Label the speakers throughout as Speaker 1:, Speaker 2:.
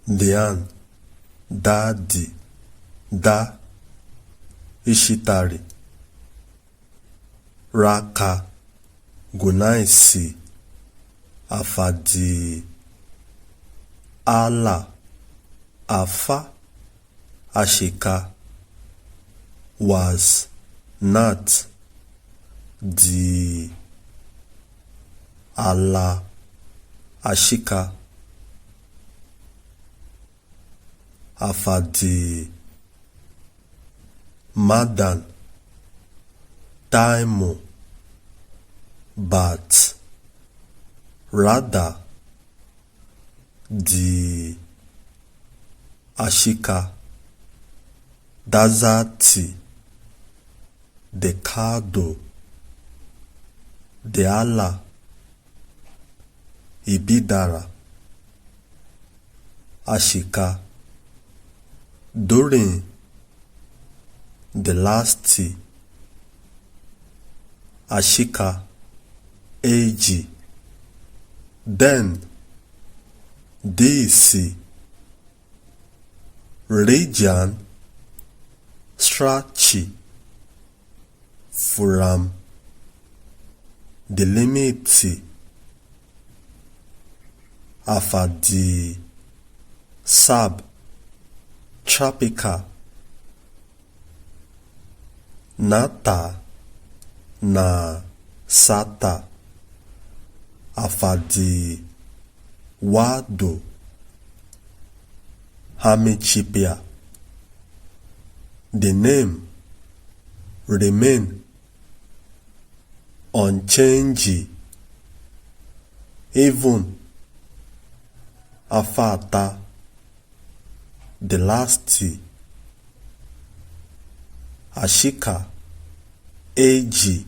Speaker 1: Dian, Dadi, Da, Ishitari, Raka, Gunaisi, Afadi, Ala, Afa, Ashikka, was, not, the, Allah, Ashikka, Afadi, Madan, Taimo, Bat, Rada, the, Ashikka, Dazati, Decado, de Allah, Ibidara, Ashikka, during the last tea, Ashikka, AG, then DC, region, Strachi, from the limit Afadi, Sab, Tropical, Nata, Na, Sata, Afadi, Wado, Hamichipia. The name remain unchanged even after the last Ashikka AG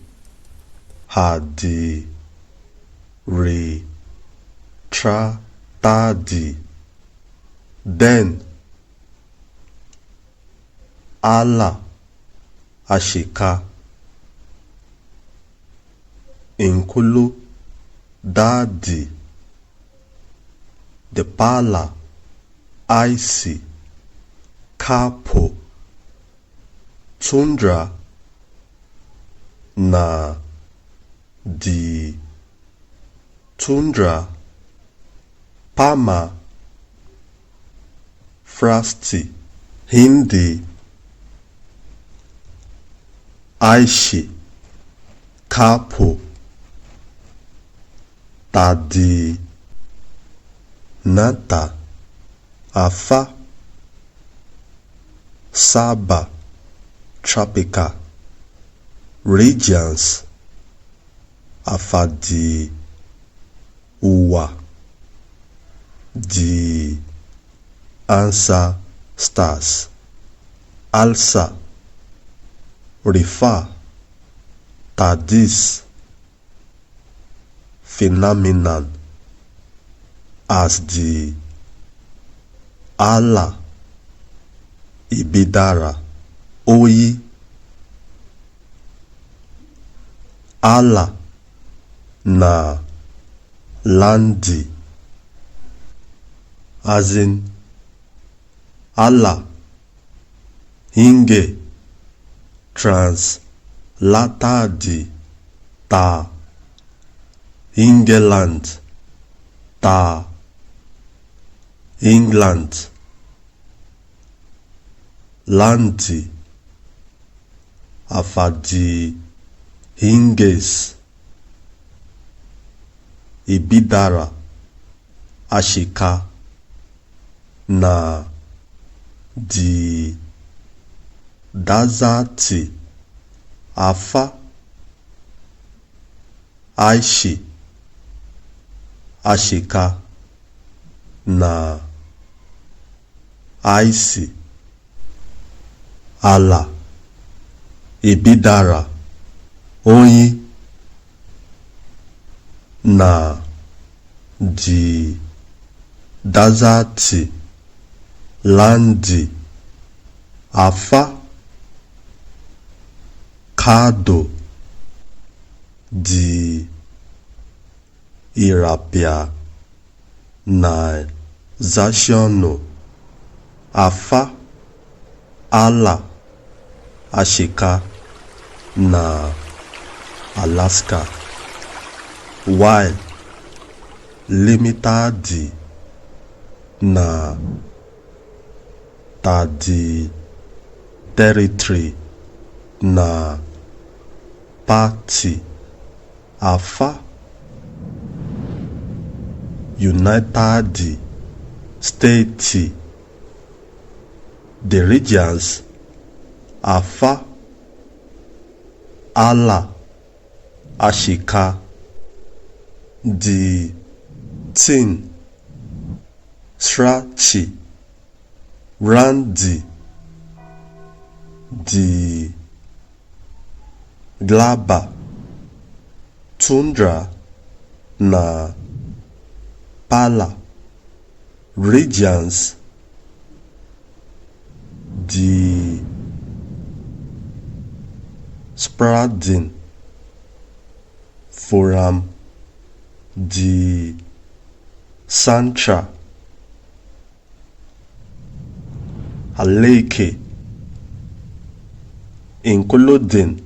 Speaker 1: had retracted. Then Allah Ashikka Inkulu Dadi the Pala Icy Capo Tundra na the Tundra Pama Frosty Hindi Aishi Capo Tadi Nata Afa Saba Tropical regions Afadi Uwa the answer stars also refer to this phenomenon as the Allah Ibidara Oyi Allah na landi as in Allah Hinge translated ta England ta England landi afadi Hinges Ibidara Ashikka na the Dazati Afa Aishi Ashikka na Aisi Allah Ibidara Oyi na the Dazati Landi Afa Kado di Irapia na Zashono afa, ala, Ashikka na Alaska, while limited na the territory na party afa United States, the regions afa ala Ashikka, the tin strachi randy, the glaba tundra na pala regions, the spreading forum, the santra aleke, including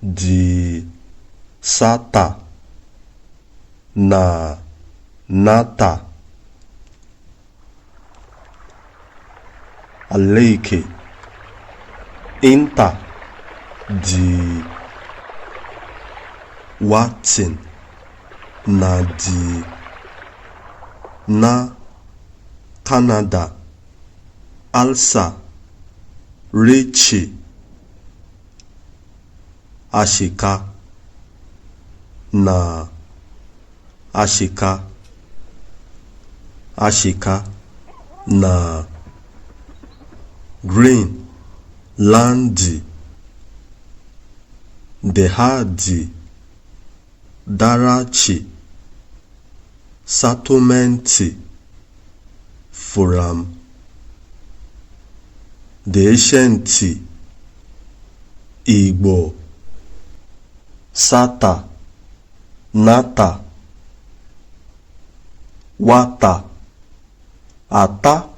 Speaker 1: the sata na nata aleke, inter the Watson na the na Canada alsa Richie Ashikka na Ashikka na Greenland, the hard darachi settlement from the ancient Igbo sata nata wata ata